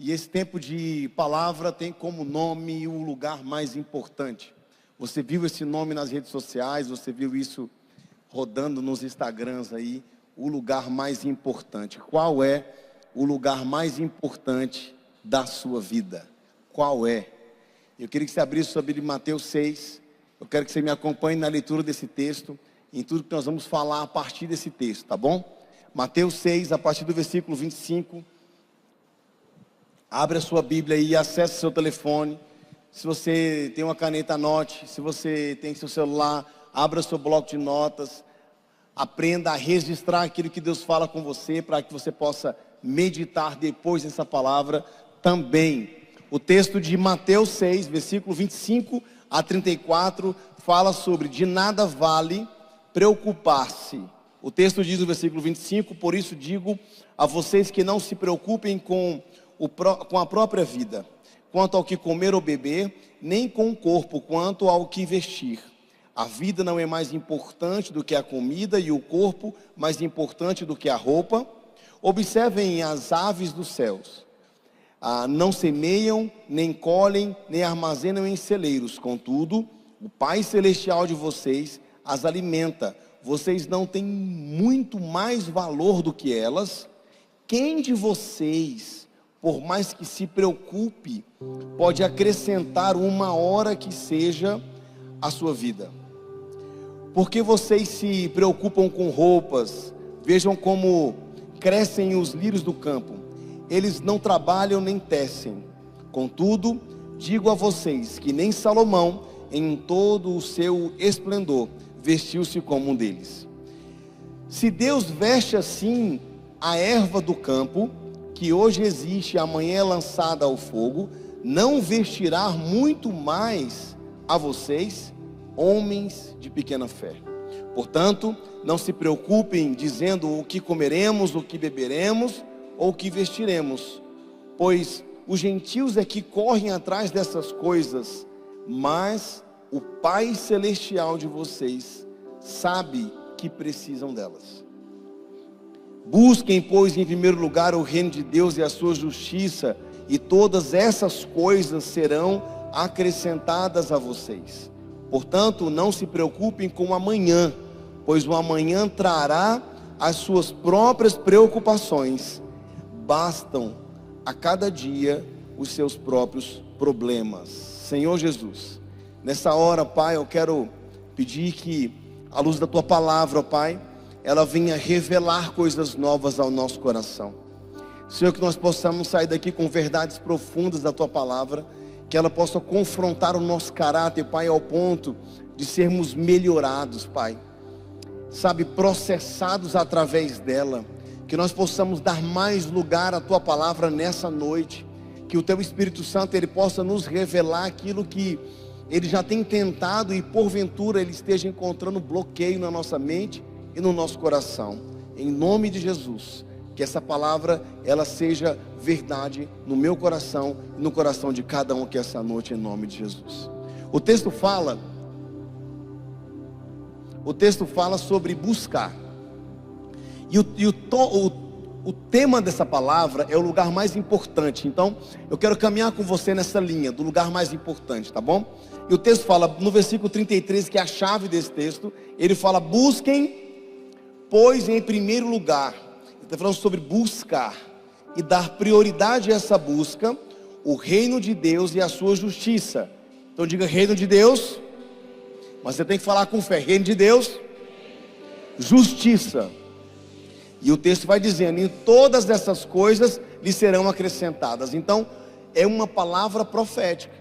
E esse tempo de palavra tem como nome o lugar mais importante. Você viu esse nome nas redes sociais, você viu isso rodando nos Instagrams aí, o lugar mais importante. Qual é o lugar mais importante da sua vida? Qual é? Eu queria que você abrisse sua Bíblia em Mateus 6. Eu quero que você me acompanhe na leitura desse texto, em tudo que nós vamos falar a partir desse texto, tá bom? Mateus 6, a partir do versículo 25. Abre a sua Bíblia e acesse seu telefone. Se você tem uma caneta, anote. Se você tem seu celular, abra seu bloco de notas. Aprenda a registrar aquilo que Deus fala com você, para que você possa meditar depois nessa palavra também. O texto de Mateus 6, versículo 25 a 34, fala sobre de nada vale preocupar-se. O texto diz no versículo 25, por isso digo a vocês que não se preocupem com a própria vida, quanto ao que comer ou beber, nem com o corpo, quanto ao que vestir. A vida não é mais importante do que a comida, e o corpo mais importante do que a roupa. Observem as aves dos céus. Não semeiam, nem colhem, nem armazenam em celeiros. Contudo, o Pai Celestial de vocês as alimenta. Vocês não têm muito mais valor do que elas? Quem de vocês, por mais que se preocupe, pode acrescentar uma hora que seja a sua vida? Porque vocês se preocupam com roupas? Vejam como crescem os lírios do campo. Eles não trabalham nem tecem. Contudo, digo a vocês que nem Salomão, em todo o seu esplendor, vestiu-se como um deles. Se Deus veste assim a erva do campo, que hoje existe e amanhã é lançada ao fogo, não vestirá muito mais a vocês, homens de pequena fé. Portanto, não se preocupem dizendo o que comeremos, o que beberemos ou o que vestiremos, pois os gentios é que correm atrás dessas coisas, mas o Pai Celestial de vocês sabe que precisam delas. Busquem, pois, em primeiro lugar o reino de Deus e a sua justiça, e todas essas coisas serão acrescentadas a vocês. Portanto, não se preocupem com o amanhã, pois o amanhã trará as suas próprias preocupações. Bastam a cada dia os seus próprios problemas. Senhor Jesus, nessa hora, Pai, eu quero pedir que a luz da Tua palavra, Pai, ela venha revelar coisas novas ao nosso coração. Senhor, que nós possamos sair daqui com verdades profundas da Tua palavra, que ela possa confrontar o nosso caráter, Pai, ao ponto de sermos melhorados, Pai, sabe, processados através dela. Que nós possamos dar mais lugar à Tua palavra nessa noite, que o Teu Espírito Santo, Ele possa nos revelar aquilo que Ele já tem tentado, e porventura Ele esteja encontrando bloqueio na nossa mente e no nosso coração. Em nome de Jesus, que essa palavra, ela seja verdade no meu coração e no coração de cada um aqui essa noite, em nome de Jesus. O texto fala sobre buscar. E o tema dessa palavra é o lugar mais importante. Então, eu quero caminhar com você nessa linha do lugar mais importante, tá bom? E o texto fala, no versículo 33, que é a chave desse texto, ele fala: busquem, pois, em primeiro lugar. Ele está falando sobre buscar e dar prioridade a essa busca, o reino de Deus e a sua justiça. Então diga: reino de Deus, mas você tem que falar com fé. Reino de Deus, justiça. E o texto vai dizendo: em todas essas coisas lhe serão acrescentadas. Então é uma palavra profética,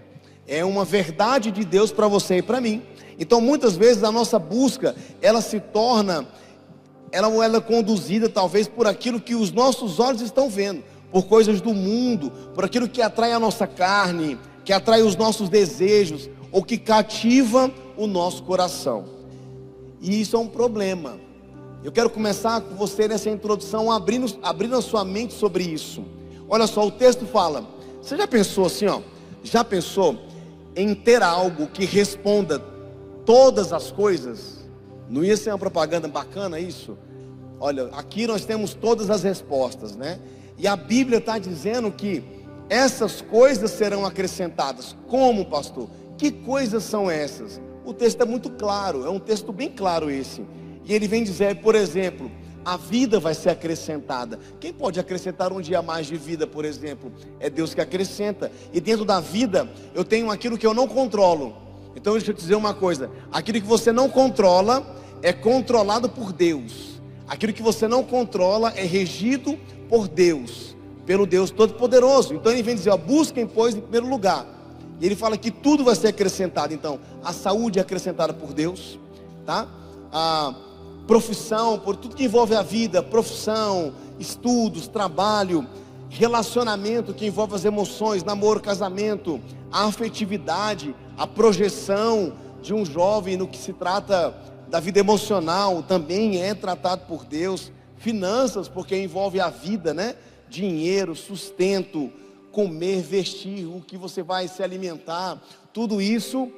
é uma verdade de Deus para você e para mim. Então muitas vezes a nossa busca, ela se torna, ela é conduzida talvez por aquilo que os nossos olhos estão vendo, por coisas do mundo, por aquilo que atrai a nossa carne, que atrai os nossos desejos, ou que cativa o nosso coração. E isso é um problema. Eu quero começar com você nessa introdução, abrindo a sua mente sobre isso. Olha só, o texto fala, você já pensou assim, já pensou em ter algo que responda todas as coisas? Não ia ser uma propaganda bacana isso? Olha, aqui nós temos todas as respostas, né? E a Bíblia está dizendo que essas coisas serão acrescentadas. Como, pastor? Que coisas são essas? O texto é muito claro, é um texto bem claro esse. E ele vem dizer, por exemplo, a vida vai ser acrescentada. Quem pode acrescentar um dia a mais de vida, por exemplo? É Deus que acrescenta. E dentro da vida, eu tenho aquilo que eu não controlo. Então deixa eu te dizer uma coisa: aquilo que você não controla é controlado por Deus. Aquilo que você não controla é regido por Deus, pelo Deus Todo-Poderoso. Então ele vem dizer, ó, busquem, pois, em primeiro lugar. E ele fala que tudo vai ser acrescentado. Então, a saúde é acrescentada por Deus, tá? A profissão, por tudo que envolve a vida, profissão, estudos, trabalho, relacionamento que envolve as emoções, namoro, casamento, a afetividade, a projeção de um jovem no que se trata da vida emocional, também é tratado por Deus. Finanças, porque envolve a vida, né? Dinheiro, sustento, comer, vestir, o que você vai se alimentar, tudo isso,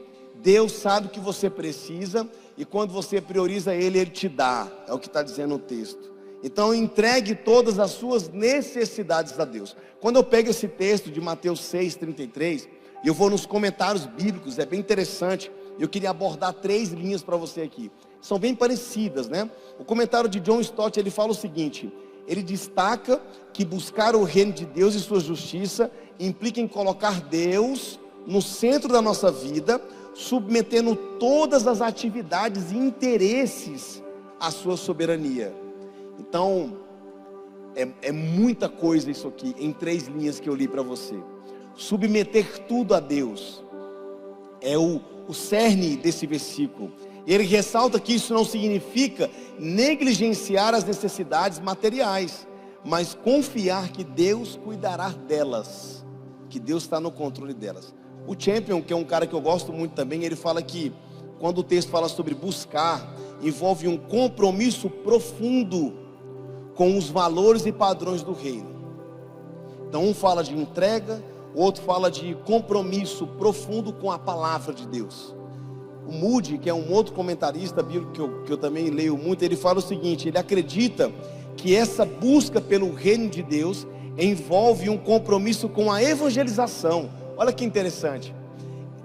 Deus sabe o que você precisa, e quando você prioriza Ele, Ele te dá, é o que está dizendo o texto. Então entregue todas as suas necessidades a Deus. Quando eu pego esse texto de Mateus 6,33, eu vou nos comentários bíblicos, é bem interessante. Eu queria abordar 3 linhas para você aqui, são bem parecidas, né? O comentário de John Stott, ele fala o seguinte: ele destaca que buscar o reino de Deus e sua justiça implica em colocar Deus no centro da nossa vida, submetendo todas as atividades e interesses à sua soberania. Então, é muita coisa isso aqui, em 3 linhas que eu li para você. Submeter tudo a Deus é o cerne desse versículo. Ele ressalta que isso não significa negligenciar as necessidades materiais, mas confiar que Deus cuidará delas, que Deus está no controle delas. O Champion, que é um cara que eu gosto muito também, ele fala que quando o texto fala sobre buscar, envolve um compromisso profundo com os valores e padrões do reino. Então um fala de entrega, o outro fala de compromisso profundo com a palavra de Deus. O Moody, que é um outro comentarista bíblico que eu também leio muito, ele fala o seguinte: ele acredita que essa busca pelo reino de Deus envolve um compromisso com a evangelização. Olha que interessante,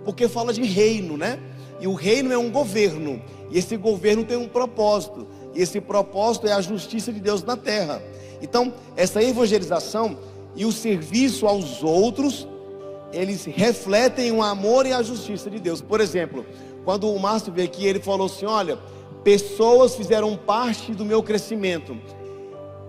porque fala de reino, né? E o reino é um governo, e esse governo tem um propósito, e esse propósito é a justiça de Deus na terra. Então, essa evangelização e o serviço aos outros, eles refletem o amor e a justiça de Deus. Por exemplo, quando o Márcio veio aqui, ele falou assim: olha, pessoas fizeram parte do meu crescimento.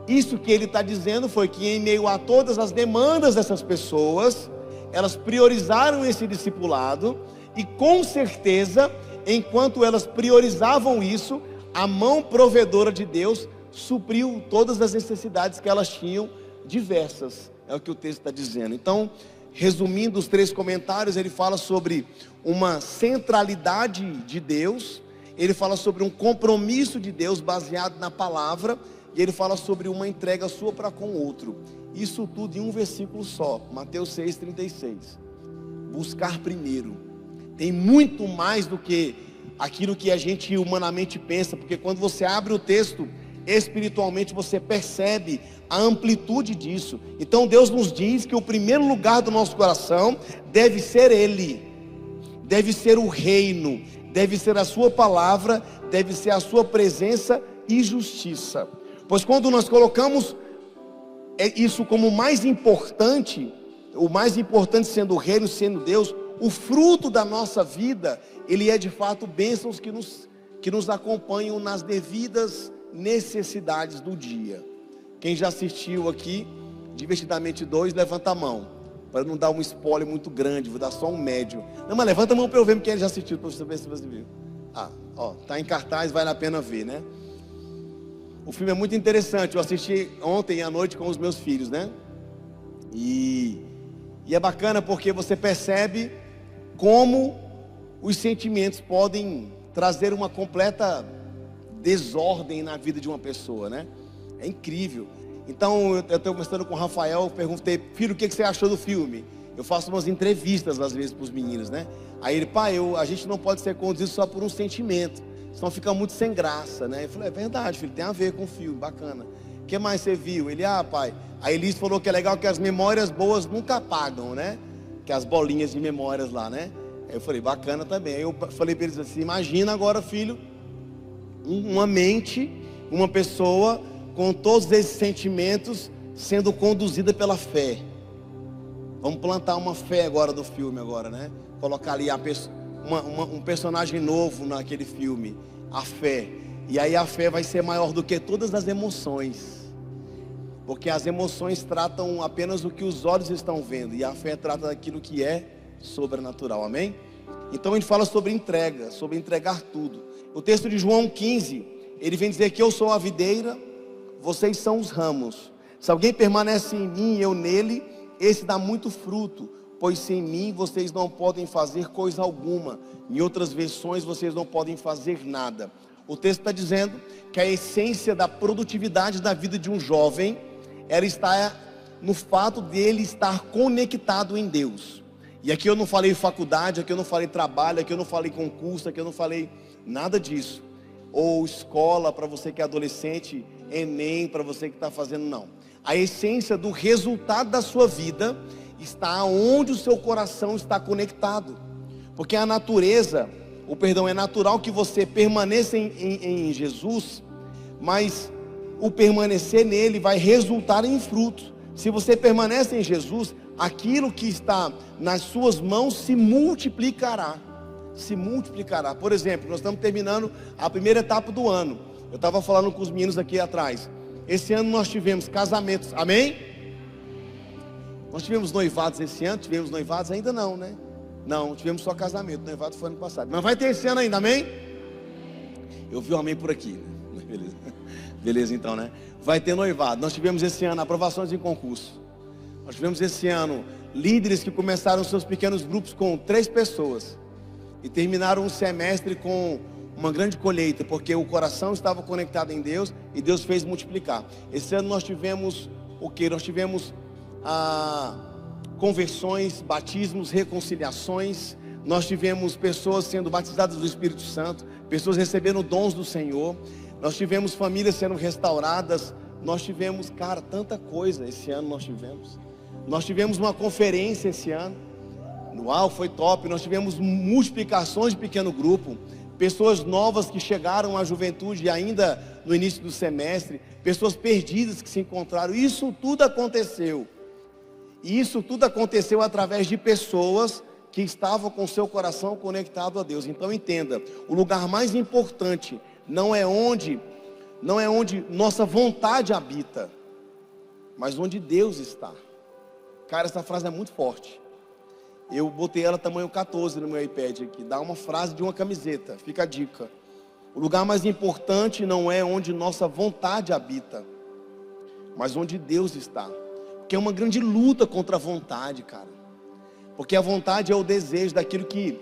Isso que ele está dizendo foi que em meio a todas as demandas dessas pessoas, elas priorizaram esse discipulado, e com certeza, enquanto elas priorizavam isso, a mão provedora de Deus supriu todas as necessidades que elas tinham, diversas, é o que o texto está dizendo. Então, resumindo os 3 comentários, ele fala sobre uma centralidade de Deus, ele fala sobre um compromisso de Deus baseado na palavra, e ele fala sobre uma entrega sua para com o outro. Isso tudo em um versículo só, Mateus 6,36. Buscar primeiro. Tem muito mais do que aquilo que a gente humanamente pensa, porque quando você abre o texto, espiritualmente você percebe a amplitude disso. Então Deus nos diz que o primeiro lugar do nosso coração deve ser Ele, deve ser o reino, deve ser a sua palavra, deve ser a sua presença e justiça. Pois quando nós colocamos isso como mais importante, o mais importante sendo o reino, sendo Deus, o fruto da nossa vida, ele é de fato bênçãos que nos acompanham nas devidas necessidades do dia. Quem já assistiu aqui Divertidamente 2, levanta a mão, para não dar um spoiler muito grande, vou dar só um médio. Não, mas levanta a mão para eu ver quem já assistiu, para você ver se você viu. Tá em cartaz, vale a pena ver, né? O filme é muito interessante, eu assisti ontem à noite com os meus filhos, né? E é bacana porque você percebe como os sentimentos podem trazer uma completa desordem na vida de uma pessoa, né? É incrível. Então eu estou conversando com o Rafael, eu perguntei: filho, o que você achou do filme? Eu faço umas entrevistas às vezes para os meninos, né? Aí ele: pai, a gente não pode ser conduzido só por um sentimento, senão fica muito sem graça, né? Eu falei: é verdade, filho, tem a ver com o filme, bacana. que mais você viu? Ele, pai, a Elis falou que é legal que as memórias boas nunca apagam, né? Que as bolinhas de memórias lá, né? Aí eu falei, bacana também. Aí eu falei para eles assim, imagina agora, filho, uma mente, uma pessoa com todos esses sentimentos sendo conduzida pela fé. Vamos plantar uma fé agora do filme agora, né? Colocar ali um personagem novo naquele filme, a fé. E aí a fé vai ser maior do que todas as emoções, porque as emoções tratam apenas o que os olhos estão vendo, e a fé trata daquilo que é sobrenatural, amém? Então a gente fala sobre entrega, sobre entregar tudo. O texto de João 15, ele vem dizer que eu sou a videira, vocês são os ramos. Se alguém permanece em mim e eu nele, esse dá muito fruto, pois sem mim vocês não podem fazer coisa alguma. Em outras versões, vocês não podem fazer nada. O texto está dizendo que a essência da produtividade da vida de um jovem, ela está no fato dele estar conectado em Deus. E aqui eu não falei faculdade, aqui eu não falei trabalho, aqui eu não falei concurso, aqui eu não falei nada disso. Ou escola para você que é adolescente, Enem para você que está fazendo, não. A essência do resultado da sua vida está onde o seu coração está conectado. Porque a natureza, é natural que você permaneça em Jesus, mas o permanecer nele vai resultar em frutos. Se você permanece em Jesus, aquilo que está nas suas mãos se multiplicará. Se multiplicará. Por exemplo, nós estamos terminando a primeira etapa do ano. Eu estava falando com os meninos aqui atrás. Esse ano nós tivemos casamentos, amém? Nós tivemos noivados esse ano, tivemos noivados ainda não, né? Não, tivemos só casamento, noivado foi ano passado. Mas vai ter esse ano ainda, amém? Eu vi um amém por aqui, né? Beleza. Beleza então, né? Vai ter noivado. Nós tivemos esse ano aprovações em concurso. Nós tivemos esse ano líderes que começaram seus pequenos grupos com 3 pessoas e terminaram o semestre com uma grande colheita, porque o coração estava conectado em Deus e Deus fez multiplicar. Esse ano nós tivemos o que? Nós tivemos conversões, batismos, reconciliações. Nós tivemos pessoas sendo batizadas do Espírito Santo, pessoas recebendo dons do Senhor. Nós tivemos famílias sendo restauradas. Nós tivemos, cara, tanta coisa esse ano nós tivemos. Nós tivemos uma conferência esse ano. Uau, foi top. Nós tivemos multiplicações de pequeno grupo. Pessoas novas que chegaram à juventude ainda no início do semestre. Pessoas perdidas que se encontraram. Isso tudo aconteceu. E isso tudo aconteceu através de pessoas que estavam com seu coração conectado a Deus. Então entenda, o lugar mais importante não é onde nossa vontade habita, mas onde Deus está. Cara, essa frase é muito forte. Eu botei ela tamanho 14 no meu iPad aqui. Dá uma frase de uma camiseta, fica a dica. O lugar mais importante não é onde nossa vontade habita, mas onde Deus está. Porque é uma grande luta contra a vontade, cara. Porque a vontade é o desejo daquilo que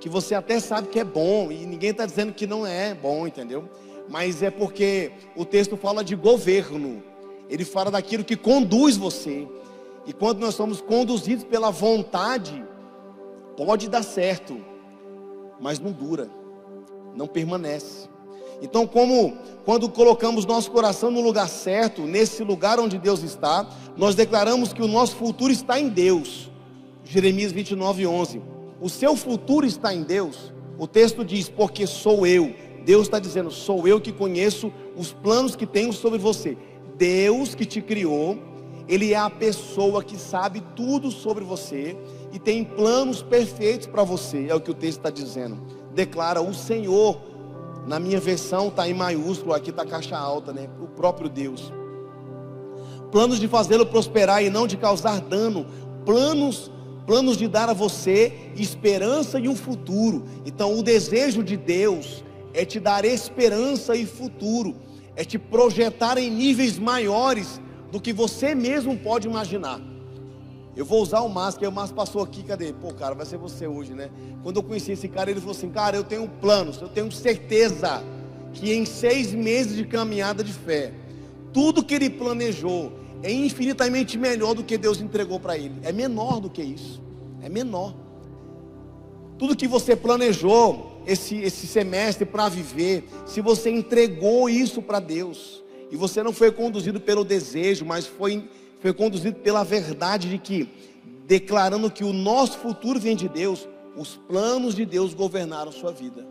você até sabe que é bom, e ninguém está dizendo que não é bom, entendeu? Mas é porque o texto fala de governo. Ele fala daquilo que conduz você. E quando nós somos conduzidos pela vontade, pode dar certo, mas não dura, não permanece. Então, quando colocamos nosso coração no lugar certo, nesse lugar onde Deus está, nós declaramos que o nosso futuro está em Deus. Jeremias 29:11. O seu futuro está em Deus. O texto diz, porque sou eu. Deus está dizendo, sou eu que conheço os planos que tenho sobre você. Deus que te criou, Ele é a pessoa que sabe tudo sobre você e tem planos perfeitos para você. É o que o texto está dizendo. Declara o Senhor. Na minha versão está em maiúsculo, aqui está caixa alta, né? O próprio Deus. Planos de fazê-lo prosperar e não de causar dano. Planos de dar a você esperança e um futuro. Então o desejo de Deus é te dar esperança e futuro. É te projetar em níveis maiores do que você mesmo pode imaginar. Eu vou usar o Márcio, que o Márcio passou aqui, cadê? Pô, cara, vai ser você hoje, né? Quando eu conheci esse cara, ele falou assim, cara, eu tenho planos, eu tenho certeza que em 6 meses de caminhada de fé, tudo que ele planejou é infinitamente melhor do que Deus entregou para ele. É menor do que isso, é menor. Tudo que você planejou esse semestre para viver, se você entregou isso para Deus, E você não foi conduzido pelo desejo, mas foi conduzido pela verdade de que, declarando que o nosso futuro vem de Deus, os planos de Deus governaram sua vida.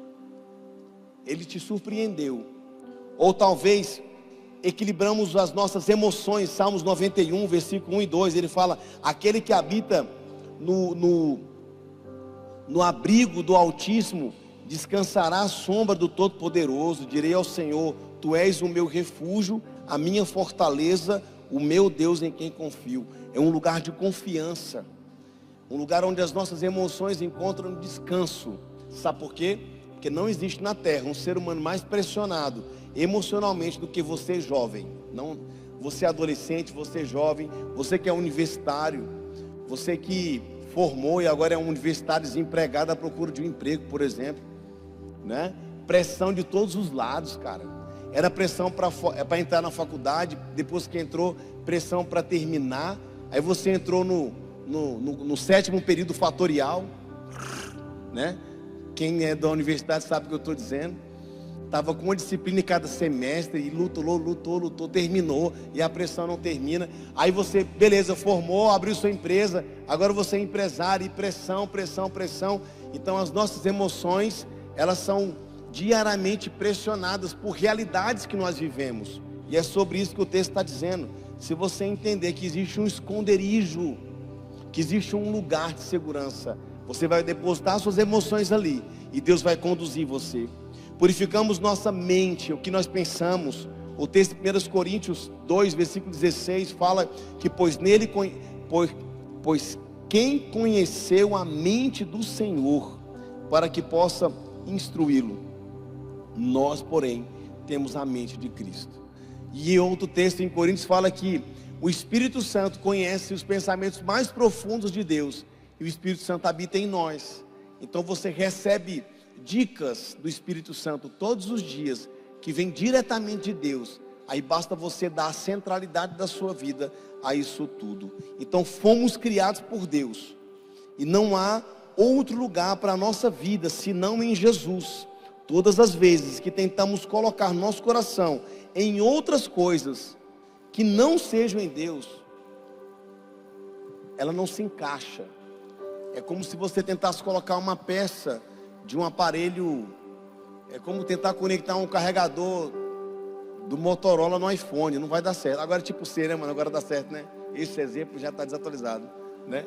Ele te surpreendeu. Ou talvez equilibramos as nossas emoções. Salmos 91, versículo 1 e 2, ele fala: aquele que habita no abrigo do Altíssimo descansará à sombra do Todo-Poderoso. Direi ao Senhor: tu és o meu refúgio, a minha fortaleza, o meu Deus em quem confio. É um lugar de confiança, um lugar onde as nossas emoções encontram descanso. Sabe por quê? Porque não existe na terra um ser humano mais pressionado emocionalmente do que você, jovem. Não, você adolescente, você jovem, você que é universitário, você que formou e agora é um universitário desempregado à procura de um emprego, por exemplo, né? Pressão de todos os lados, cara. Era pressão para entrar na faculdade, depois que entrou, pressão para terminar. Aí você entrou no sétimo período fatorial, né? Quem é da universidade sabe o que eu estou dizendo. Estava com uma disciplina em cada semestre e lutou, terminou, e a pressão não termina. Aí você, beleza, formou, abriu sua empresa, agora você é empresário, e pressão. Então as nossas emoções, elas são diariamente pressionadas por realidades que nós vivemos. E é sobre isso que o texto está dizendo. Se você entender que existe um esconderijo, que existe um lugar de segurança, você vai depositar suas emoções ali, e Deus vai conduzir você. Purificamos nossa mente, o que nós pensamos. O texto de 1 Coríntios 2, versículo 16 fala que pois quem conheceu a mente do Senhor para que possa instruí-lo? Nós, porém, temos a mente de Cristo. E outro texto em Coríntios fala que o Espírito Santo conhece os pensamentos mais profundos de Deus, e o Espírito Santo habita em nós. Então você recebe dicas do Espírito Santo todos os dias, que vem diretamente de Deus. Aí basta você dar a centralidade da sua vida a isso tudo. Então fomos criados por Deus, e não há outro lugar para a nossa vida senão em Jesus. Todas as vezes que tentamos colocar nosso coração em outras coisas que não sejam em Deus, ela não se encaixa. É como se você tentasse colocar uma peça de um aparelho, é como tentar conectar um carregador do Motorola no iPhone, não vai dar certo. Agora tipo C, né, mano? Agora dá certo, né? Esse exemplo já está desatualizado, né?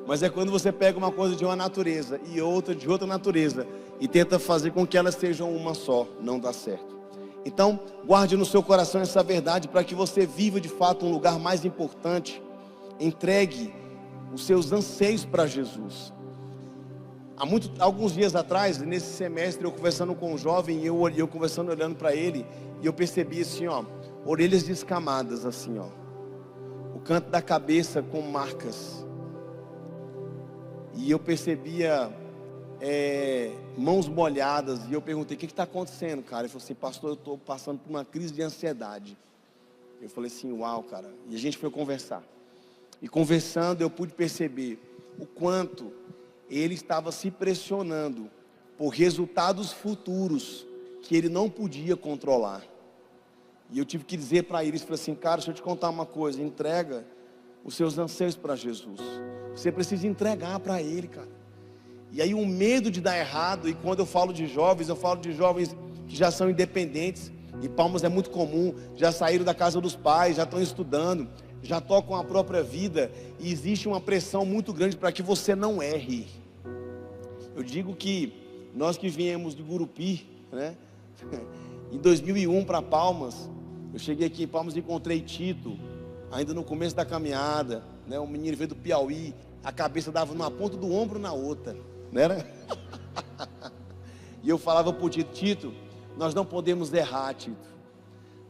Mas é quando você pega uma coisa de uma natureza e outra de outra natureza e tenta fazer com que elas sejam uma só, não dá certo. Então, guarde no seu coração essa verdade para que você viva de fato um lugar mais importante. Entregue os seus anseios para Jesus. Alguns dias atrás, nesse semestre, eu conversando com um jovem, e eu conversando, olhando para ele, e eu percebi assim, ó, orelhas descamadas, assim, ó, o canto da cabeça com marcas, e eu percebia mãos molhadas, e eu perguntei: o que está acontecendo, cara? Ele falou assim: pastor, eu estou passando por uma crise de ansiedade. Eu falei assim: uau, cara. E a gente foi conversar, e conversando eu pude perceber o quanto ele estava se pressionando por resultados futuros que ele não podia controlar. E eu tive que dizer para ele, falei assim: cara, deixa eu te contar uma coisa, entrega os seus anseios para Jesus. Você precisa entregar para Ele, cara. E aí o medo de dar errado, e quando eu falo de jovens que já são independentes, em Palmas é muito comum, já saíram da casa dos pais, já estão estudando, já tocam a própria vida, e existe uma pressão muito grande para que você não erre. Eu digo que nós que viemos de Gurupi, né, em 2001 para Palmas, eu cheguei aqui em Palmas e encontrei Tito, ainda no começo da caminhada, né, um menino veio do Piauí, a cabeça dava numa ponta do ombro na outra, né? E eu falava para o Tito: Tito, nós não podemos errar, Tito.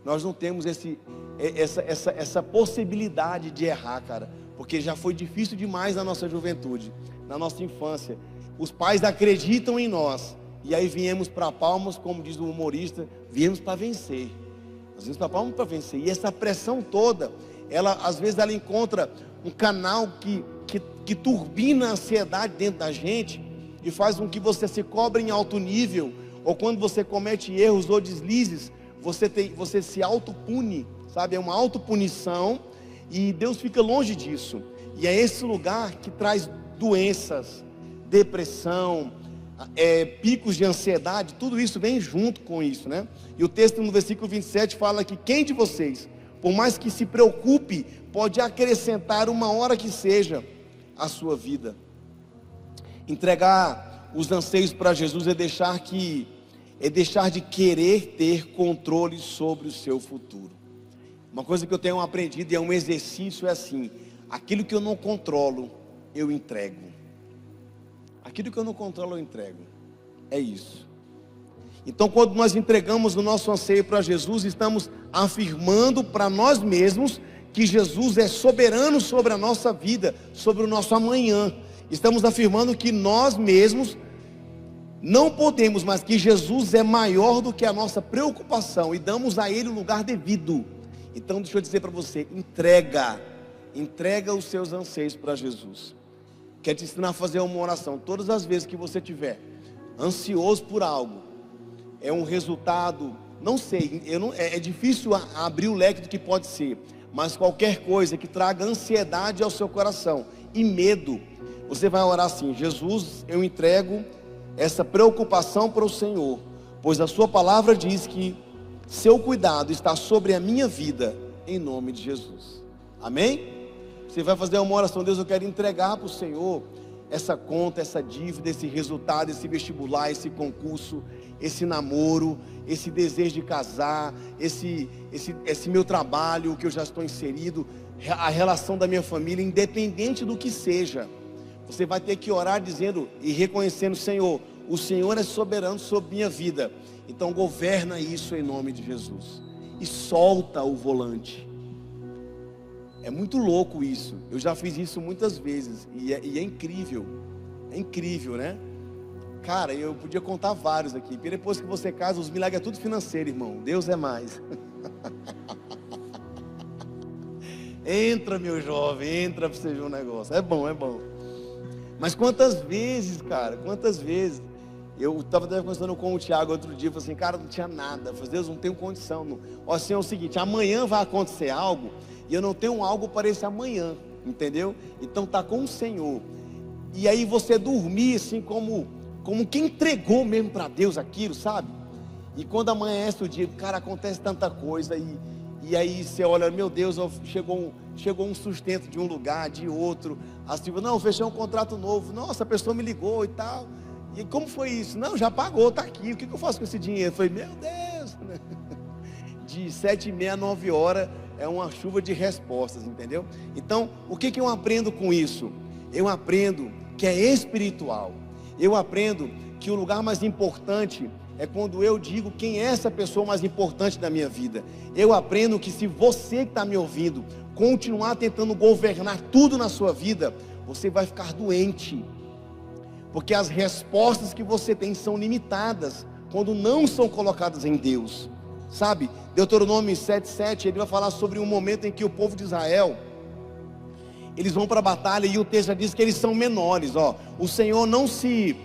Nós não temos essa possibilidade de errar, cara, porque já foi difícil demais na nossa juventude, na nossa infância. Os pais acreditam em nós, e aí viemos para Palmas, como diz o humorista, viemos para vencer. Nós viemos para Palmas para vencer. E essa pressão toda, às vezes ela encontra um canal que turbina a ansiedade dentro da gente e faz com que você se cobre em alto nível, ou quando você comete erros ou deslizes, você se autopune, sabe? É uma autopunição e Deus fica longe disso. E é esse lugar que traz doenças, depressão, picos de ansiedade, tudo isso vem junto com isso, né? E o texto no versículo 27 fala que quem de vocês, por mais que se preocupe, pode acrescentar uma hora que seja à sua vida. Entregar os anseios para Jesus é deixar de querer ter controle sobre o seu futuro. Uma coisa que eu tenho aprendido e é um exercício, é assim: aquilo que eu não controlo, eu entrego. Aquilo que eu não controlo, eu entrego. É isso. Então, quando nós entregamos o nosso anseio para Jesus, estamos afirmando para nós mesmos que Jesus é soberano sobre a nossa vida, sobre o nosso amanhã. Estamos afirmando que nós mesmos não podemos, mas que Jesus é maior do que a nossa preocupação e damos a Ele o lugar devido. Então, deixa eu dizer para você: entrega os seus anseios para Jesus. Quero te ensinar a fazer uma oração. Todas as vezes que você estiver ansioso por algo, é um resultado, não sei, é difícil abrir o leque do que pode ser, mas qualquer coisa que traga ansiedade ao seu coração e medo, você vai orar assim: Jesus, eu entrego essa preocupação para o Senhor, pois a sua palavra diz que seu cuidado está sobre a minha vida, em nome de Jesus. Amém? Você vai fazer uma oração: Deus, eu quero entregar para o Senhor essa conta, essa dívida, esse resultado, esse vestibular, esse concurso, esse namoro, esse desejo de casar, esse meu trabalho que eu já estou inserido, a relação da minha família, independente do que seja. Você vai ter que orar dizendo e reconhecendo: Senhor, o Senhor é soberano sobre minha vida, então governa isso em nome de Jesus. E solta o volante. É muito louco isso. Eu já fiz isso muitas vezes e é incrível. É incrível, né? Cara, eu podia contar vários aqui. E depois que você casa, os milagres é tudo financeiro, irmão. Deus é mais. Entra, meu jovem, entra para você ver um negócio. É bom, é bom. Mas quantas vezes, cara, quantas vezes. Eu estava conversando com o Thiago outro dia, falei assim: cara, não tinha nada. Eu falei: Deus, não tenho condição. Não. Ó, assim, é o seguinte: amanhã vai acontecer algo e eu não tenho algo para esse amanhã, entendeu? Então tá com o Senhor. E aí você dormir assim como quem entregou mesmo para Deus aquilo, sabe? E quando amanhece o dia, cara, acontece tanta coisa e aí você olha: meu Deus, chegou um sustento de um lugar, de outro. Assim, não, fechei um contrato novo. Nossa, a pessoa me ligou e tal. E como foi isso? Não, já pagou, está aqui. O que eu faço com esse dinheiro? Eu falei: meu Deus. De 7h30 a 9h é uma chuva de respostas, entendeu? Então, o que eu aprendo com isso? Eu aprendo que é espiritual. Eu aprendo que o lugar mais importante é quando eu digo quem é essa pessoa mais importante da minha vida. Eu aprendo que se você que está me ouvindo continuar tentando governar tudo na sua vida, você vai ficar doente. Porque as respostas que você tem são limitadas quando não são colocadas em Deus. Sabe? Deuteronômio 7:7, ele vai falar sobre um momento em que o povo de Israel, eles vão para a batalha e o texto já diz que eles são menores. O Senhor não se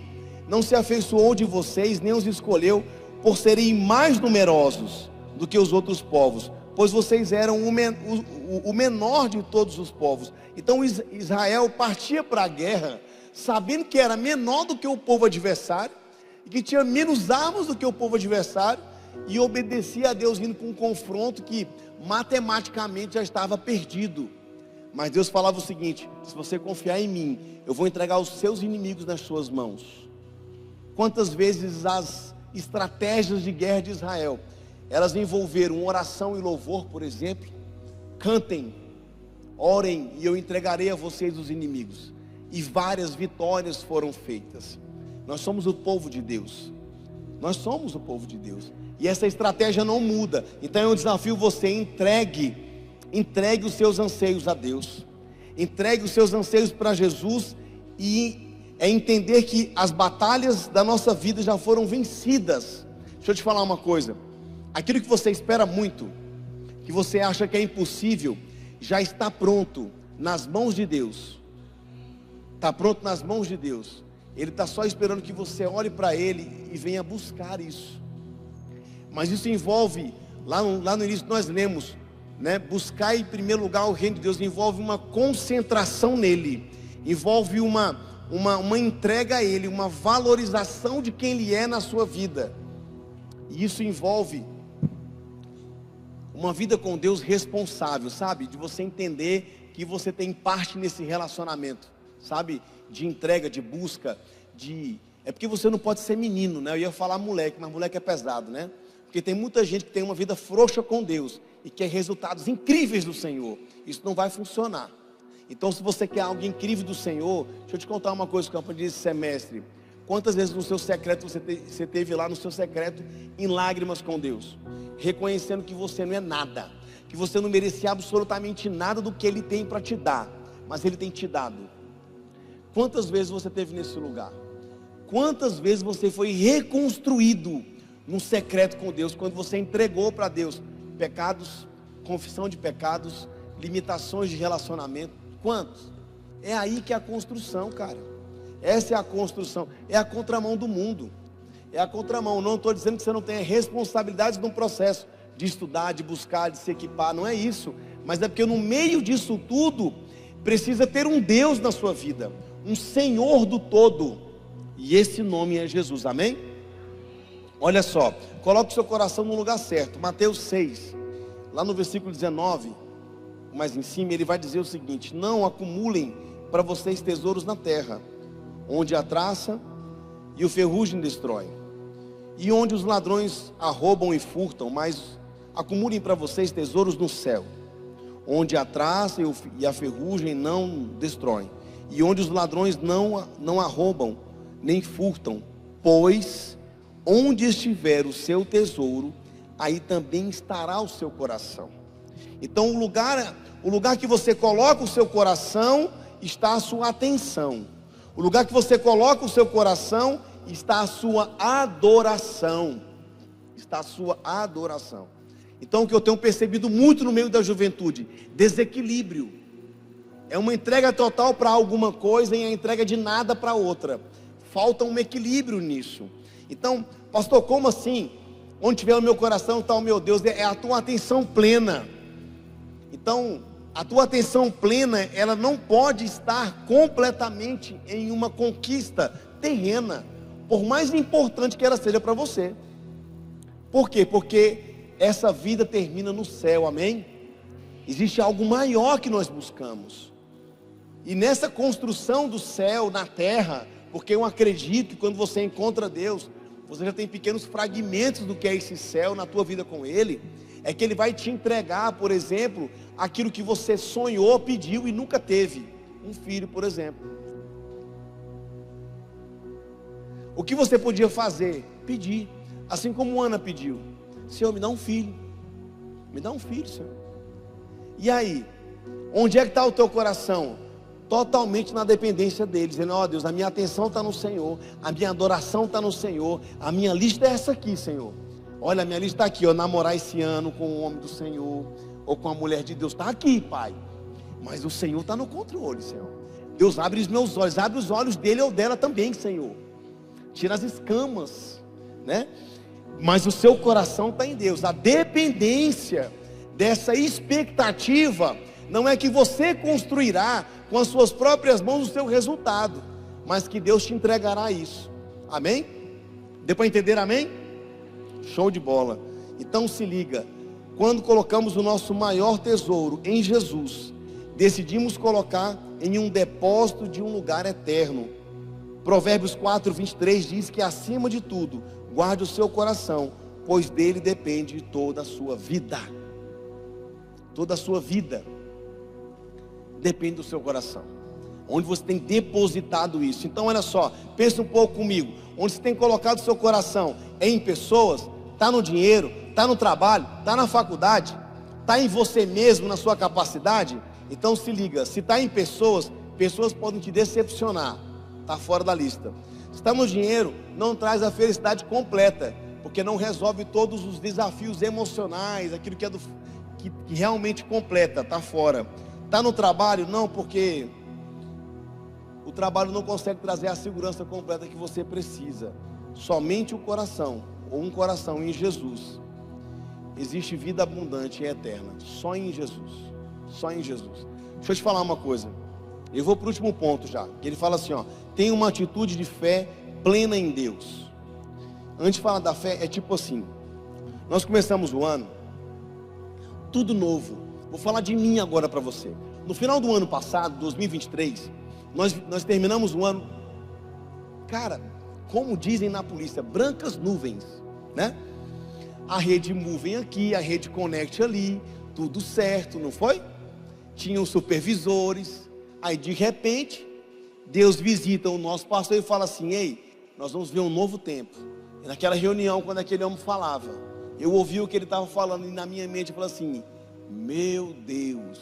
afeiçoou de vocês, nem os escolheu por serem mais numerosos do que os outros povos, pois vocês eram o menor de todos os povos. Então Israel partia para a guerra sabendo que era menor do que o povo adversário, e que tinha menos armas do que o povo adversário, e obedecia a Deus indo com um confronto que matematicamente já estava perdido. Mas Deus falava o seguinte: se você confiar em mim, eu vou entregar os seus inimigos nas suas mãos. Quantas vezes as estratégias de guerra de Israel, elas envolveram oração e louvor, por exemplo. Cantem, orem e eu entregarei a vocês os inimigos. E várias vitórias foram feitas. Nós somos o povo de Deus. Nós somos o povo de Deus. E essa estratégia não muda. Então eu desafio você: entregue os seus anseios a Deus. Entregue os seus anseios para Jesus. E é entender que as batalhas da nossa vida já foram vencidas. Deixa eu te falar uma coisa: aquilo que você espera muito, que você acha que é impossível, já está pronto nas mãos de Deus. Está pronto nas mãos de Deus. Ele está só esperando que você olhe para Ele e venha buscar isso. Mas isso envolve Lá no início nós lemos, né? Buscar em primeiro lugar o reino de Deus envolve uma concentração nele, envolve uma entrega a Ele, uma valorização de quem Ele é na sua vida. E isso envolve uma vida com Deus responsável, sabe? De você entender que você tem parte nesse relacionamento, sabe? De entrega, de busca, É porque você não pode ser menino, né? Eu ia falar moleque, mas moleque é pesado, né? Porque tem muita gente que tem uma vida frouxa com Deus e quer resultados incríveis do Senhor. Isso não vai funcionar. Então, se você quer algo incrível do Senhor, deixa eu te contar uma coisa que eu aprendi esse semestre. Quantas vezes no seu secreto você teve lá no seu secreto em lágrimas com Deus, reconhecendo que você não é nada, que você não merecia absolutamente nada do que Ele tem para te dar, mas Ele tem te dado. Quantas vezes você teve nesse lugar? Quantas vezes você foi reconstruído num secreto com Deus, quando você entregou para Deus pecados, confissão de pecados, limitações de relacionamento? Quantos? É aí que é a construção, cara. Essa é a construção. É a contramão do mundo. É a contramão. Não estou dizendo que você não tenha responsabilidades no processo de estudar, de buscar, de se equipar. Não é isso. Mas é porque no meio disso tudo precisa ter um Deus na sua vida, um Senhor do todo. E esse nome é Jesus. Amém? Olha só, coloque o seu coração no lugar certo. Mateus 6, lá no versículo 19, mais em cima, ele vai dizer o seguinte: não acumulem para vocês tesouros na terra, onde a traça e o ferrugem destrói, e onde os ladrões arrombam e furtam, mas acumulem para vocês tesouros no céu, onde a traça e a ferrugem não destroem, e onde os ladrões não arrombam nem furtam, pois onde estiver o seu tesouro, aí também estará o seu coração. Então o lugar que você coloca o seu coração, está a sua atenção. O lugar que você coloca o seu coração, está a sua adoração. Está a sua adoração. Então o que eu tenho percebido muito no meio da juventude, desequilíbrio. É uma entrega total para alguma coisa e a entrega de nada para outra. Falta um equilíbrio nisso. Então, pastor, como assim? Onde tiver o meu coração está o meu Deus. É a tua atenção plena. Então, a tua atenção plena, ela não pode estar completamente em uma conquista terrena, por mais importante que ela seja para você. Por quê? Porque essa vida termina no céu, amém? Existe algo maior que nós buscamos. E nessa construção do céu na terra, porque eu acredito que quando você encontra Deus, você já tem pequenos fragmentos do que é esse céu na tua vida com Ele. É que Ele vai te entregar, por exemplo, aquilo que você sonhou, pediu e nunca teve. Um filho, por exemplo. O que você podia fazer? Pedir. Assim como Ana pediu: Senhor, me dá um filho. Me dá um filho, Senhor. E aí? Onde é que está o teu coração? Totalmente na dependência dele, dizendo: ó Deus, a minha atenção está no Senhor, a minha adoração está no Senhor, a minha lista é essa aqui, Senhor. Olha, a minha lista está aqui, ó, namorar esse ano com o homem do Senhor, ou com a mulher de Deus, está aqui, Pai. Mas o Senhor está no controle, Senhor. Deus, abre os meus olhos, abre os olhos dele ou dela também, Senhor. Tira as escamas, né? Mas o seu coração está em Deus. A dependência dessa expectativa não é que você construirá com as suas próprias mãos o seu resultado, mas que Deus te entregará isso. Amém? Deu para entender, amém? Show de bola. Então se liga, quando colocamos o nosso maior tesouro em Jesus, decidimos colocar em um depósito de um lugar eterno. Provérbios 4:23 diz que acima de tudo, guarde o seu coração, pois dele depende toda a sua vida. Toda a sua vida depende do seu coração, onde você tem depositado isso. Então olha só, pensa um pouco comigo. Onde você tem colocado o seu coração? É em pessoas? Está no dinheiro? Está no trabalho? Está na faculdade? Está em você mesmo, na sua capacidade? Então se liga, se está em pessoas, pessoas podem te decepcionar, está fora da lista. Se está no dinheiro, não traz a felicidade completa, porque não resolve todos os desafios emocionais, aquilo que é que realmente completa, está fora. Está no trabalho? Não, porque o trabalho não consegue trazer a segurança completa que você precisa. Somente o coração, ou um coração em Jesus, existe vida abundante e eterna, só em Jesus, só em Jesus. Deixa eu te falar uma coisa, eu vou para o último ponto já, que ele fala assim, ó, tem uma atitude de fé plena em Deus. Antes de falar da fé, é tipo assim, nós começamos o ano, tudo novo. Vou falar de mim agora para você. No final do ano passado, 2023, nós terminamos o ano, cara, como dizem na polícia, brancas nuvens, né? A rede Movem aqui, a rede Connect ali, tudo certo, não foi? Tinham supervisores, aí de repente, Deus visita o nosso pastor e fala assim, ei, nós vamos ver um novo tempo. E naquela reunião, quando aquele homem falava, eu ouvi o que ele estava falando e na minha mente eu falei assim, meu Deus,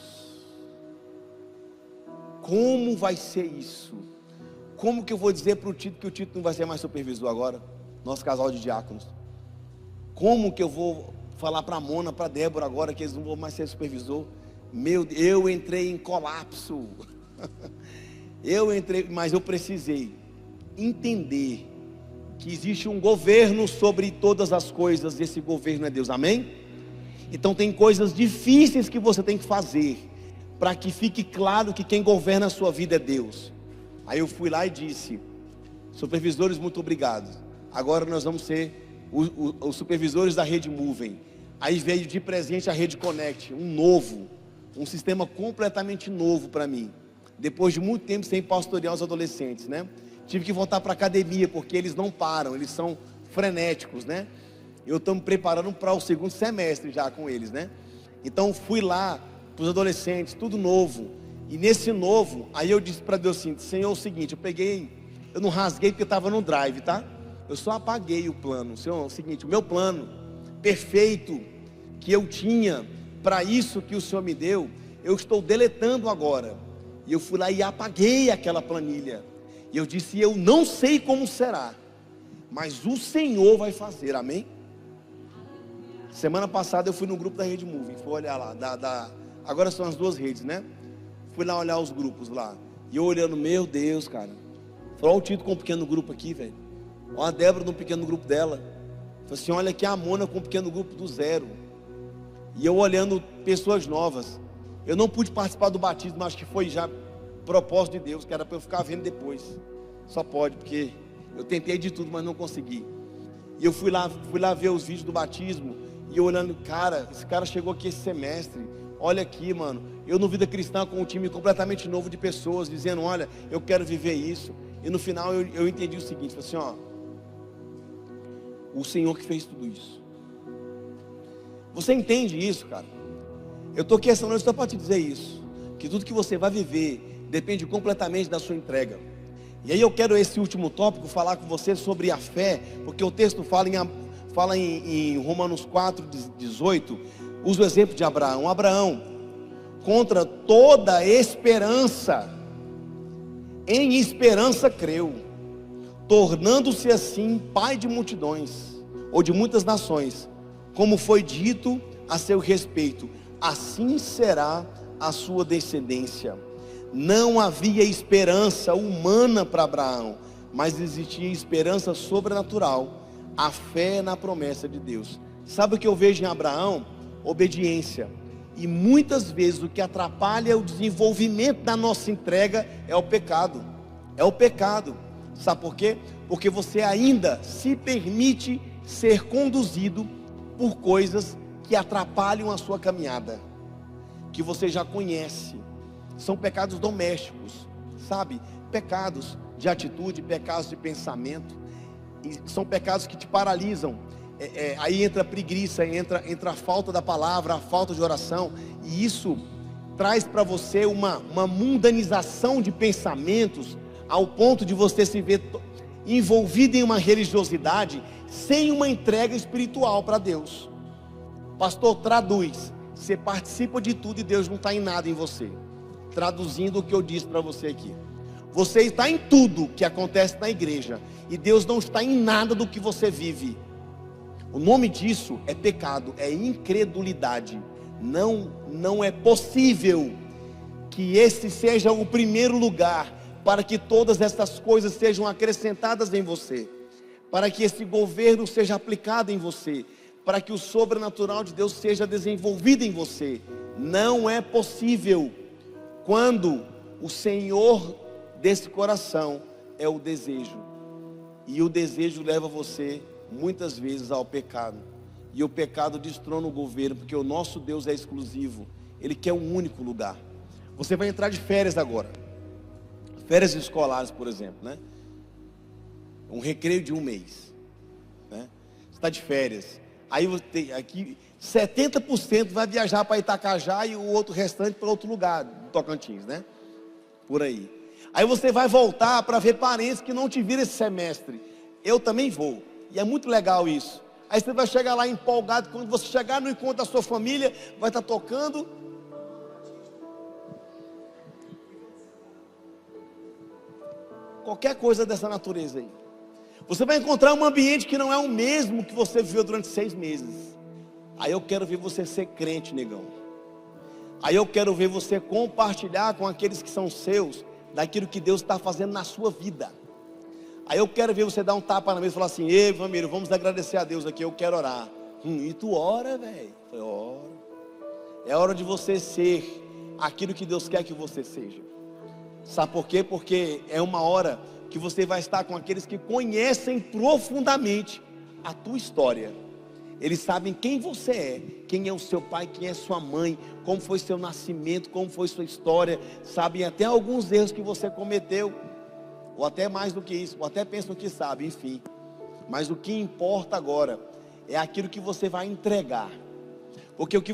como vai ser isso? Como que eu vou dizer para o Tito que o Tito não vai ser mais supervisor agora? Nosso casal de diáconos. Como que eu vou falar para a Mona, para a Débora agora que eles não vão mais ser supervisor? Meu Deus, eu entrei em colapso. Eu entrei, mas eu precisei entender que existe um governo sobre todas as coisas. Esse governo é Deus, amém? Então tem coisas difíceis que você tem que fazer para que fique claro que quem governa a sua vida é Deus. Aí eu fui lá e disse, supervisores, muito obrigado, agora nós vamos ser os supervisores da rede Movem. Aí veio de presente a rede Connect, um sistema completamente novo para mim, depois de muito tempo sem pastorear os adolescentes, né? Tive que voltar para a academia, porque eles não param, eles são frenéticos, né? Eu estou me preparando para o segundo semestre já com eles, né? Então fui lá para os adolescentes, tudo novo. E nesse novo, aí eu disse para Deus assim, Senhor, é o seguinte, eu não rasguei porque estava no drive, tá? Eu só apaguei o plano. Senhor, é o seguinte, o meu plano perfeito que eu tinha para isso que o Senhor me deu, eu estou deletando agora. E eu fui lá e apaguei aquela planilha. E eu disse, eu não sei como será, mas o Senhor vai fazer, amém? Semana passada eu fui no grupo da Rede Moving, fui olhar lá, agora são as duas redes, né? Fui lá olhar os grupos lá, e eu olhando, meu Deus, cara, falou, olha o Tito com um pequeno grupo aqui, velho, olha a Débora no pequeno grupo dela, falei assim, olha aqui a Mona com um pequeno grupo do zero, e eu olhando pessoas novas. Eu não pude participar do batismo, mas acho que foi já propósito de Deus, que era para eu ficar vendo depois, só pode, porque eu tentei de tudo, mas não consegui. E eu fui lá ver os vídeos do batismo, e eu olhando, cara, esse cara chegou aqui esse semestre, olha aqui, mano, eu no Vida Cristã com um time completamente novo de pessoas, dizendo, olha, eu quero viver isso, e no final eu entendi o seguinte, falei assim, ó, o Senhor que fez tudo isso. Você entende isso, cara? Eu estou aqui essa noite só para te dizer isso, que tudo que você vai viver, depende completamente da sua entrega. E aí eu quero esse último tópico, falar com você sobre a fé, porque o texto fala em Romanos 4:18, usa o exemplo de Abraão. Abraão, contra toda esperança, em esperança creu, tornando-se assim pai de multidões, ou de muitas nações, como foi dito a seu respeito, assim será a sua descendência. Não havia esperança humana para Abraão, mas existia esperança sobrenatural, a fé na promessa de Deus. Sabe o que eu vejo em Abraão? Obediência. E muitas vezes o que atrapalha o desenvolvimento da nossa entrega é o pecado. É o pecado. Sabe por quê? Porque você ainda se permite ser conduzido por coisas que atrapalham a sua caminhada, que você já conhece. São pecados domésticos, sabe? Pecados de atitude, pecados de pensamento, e são pecados que te paralisam. Aí entra a preguiça, entra a falta da palavra, a falta de oração, e isso traz para você uma mundanização de pensamentos, ao ponto de você se ver envolvido em uma religiosidade, sem uma entrega espiritual para Deus. Pastor, traduz, você participa de tudo e Deus não está em nada em você. Traduzindo o que eu disse para você aqui, você está em tudo que acontece na igreja, e Deus não está em nada do que você vive. O nome disso é pecado, é incredulidade. Não é possível que esse seja o primeiro lugar para que todas essas coisas sejam acrescentadas em você, para que esse governo seja aplicado em você, para que o sobrenatural de Deus seja desenvolvido em você. Não é possível quando o Senhor desse coração é o desejo. E o desejo leva você muitas vezes ao pecado. E o pecado destrona o governo, porque o nosso Deus é exclusivo. Ele quer um único lugar. Você vai entrar de férias agora. Férias escolares, por exemplo, né? Um recreio de um mês, né? Você está de férias. Aí você tem aqui 70% vai viajar para Itacajá e o outro restante para outro lugar, do Tocantins, né? Por aí. Aí você vai voltar para ver parentes que não te viram esse semestre. Eu também vou. E é muito legal isso. Aí você vai chegar lá empolgado. Quando você chegar no encontro da sua família, vai estar tocando. Qualquer coisa dessa natureza aí. Você vai encontrar um ambiente que não é o mesmo que você viveu durante 6 meses. Aí eu quero ver você ser crente, negão. Aí eu quero ver você compartilhar com aqueles que são seus, daquilo que Deus está fazendo na sua vida. Aí eu quero ver você dar um tapa na mesa e falar assim: ei, família, vamos agradecer a Deus aqui, eu quero orar. E tu ora, velho. Ora. É hora de você ser aquilo que Deus quer que você seja. Sabe por quê? Porque é uma hora que você vai estar com aqueles que conhecem profundamente a tua história. Eles sabem quem você é, quem é o seu pai, quem é sua mãe, como foi seu nascimento, como foi sua história. Sabem até alguns erros que você cometeu, ou até mais do que isso, ou até pensam que sabe, enfim. Mas o que importa agora é aquilo que você vai entregar. Porque o que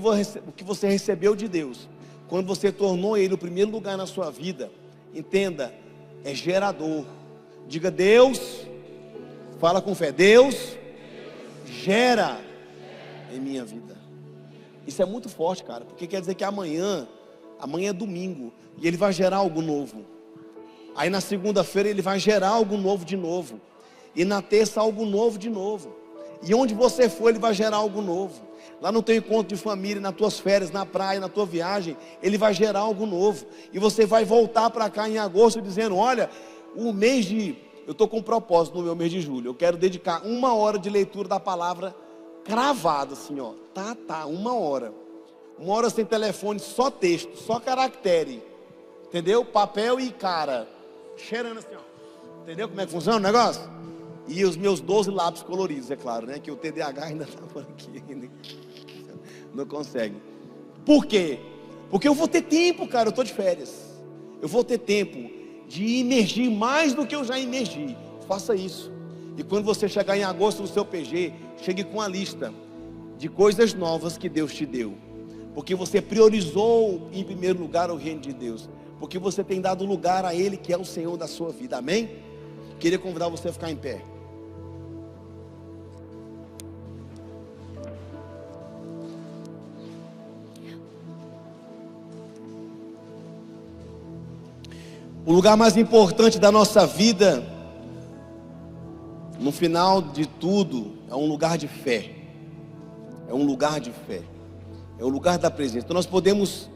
você recebeu de Deus, quando você tornou Ele o primeiro lugar na sua vida, entenda, é gerador. Diga: Deus, fala com fé, Deus gera em minha vida. Isso é muito forte, cara, porque quer dizer que amanhã é domingo, e Ele vai gerar algo novo. Aí na segunda-feira Ele vai gerar algo novo de novo, e na terça algo novo de novo, e onde você for Ele vai gerar algo novo. Lá no teu encontro de família, nas tuas férias, na praia, na tua viagem, Ele vai gerar algo novo, e você vai voltar para cá em agosto dizendo: olha, eu estou com um propósito no meu mês de julho, eu quero dedicar 1 hora de leitura da palavra, cravado assim, ó, 1 hora, 1 hora sem telefone, só texto, só caractere, entendeu? Papel e cara, cheirando assim, ó, entendeu como é que funciona o negócio? E os meus 12 lápis coloridos, é claro, né? Que o TDAH ainda está por aqui, ainda não consegue. Por quê? Porque eu vou ter tempo, cara, eu estou de férias, eu vou ter tempo de imergir mais do que eu já imergi. Faça isso. E quando você chegar em agosto no seu PG, chegue com a lista de coisas novas que Deus te deu, porque você priorizou em primeiro lugar o reino de Deus, porque você tem dado lugar a Ele, que é o Senhor da sua vida. Amém? Queria convidar você a ficar em pé. O lugar mais importante da nossa vida, no final de tudo, é um lugar de fé. É um lugar de fé. É o lugar da presença. Então nós podemos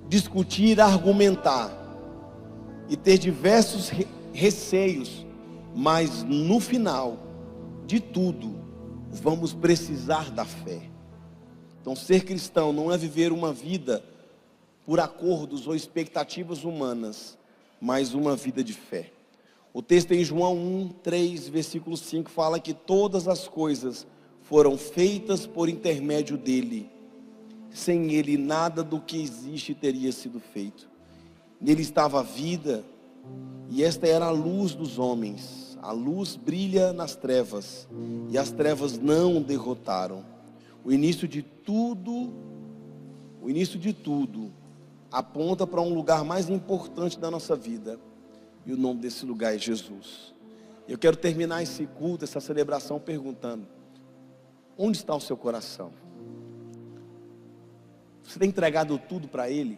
discutir, argumentar e ter diversos receios, mas no final de tudo, vamos precisar da fé. Então ser cristão não é viver uma vida por acordos ou expectativas humanas, mas uma vida de fé. O texto em João 1, 3, versículo 5 fala que todas as coisas foram feitas por intermédio dele. Sem ele nada do que existe teria sido feito. Nele estava a vida, e esta era a luz dos homens. A luz brilha nas trevas, e as trevas não o derrotaram. O início de tudo aponta para um lugar mais importante da nossa vida, e o nome desse lugar é Jesus. Eu quero terminar esse culto, essa celebração, perguntando: onde está o seu coração? Você tem entregado tudo para Ele?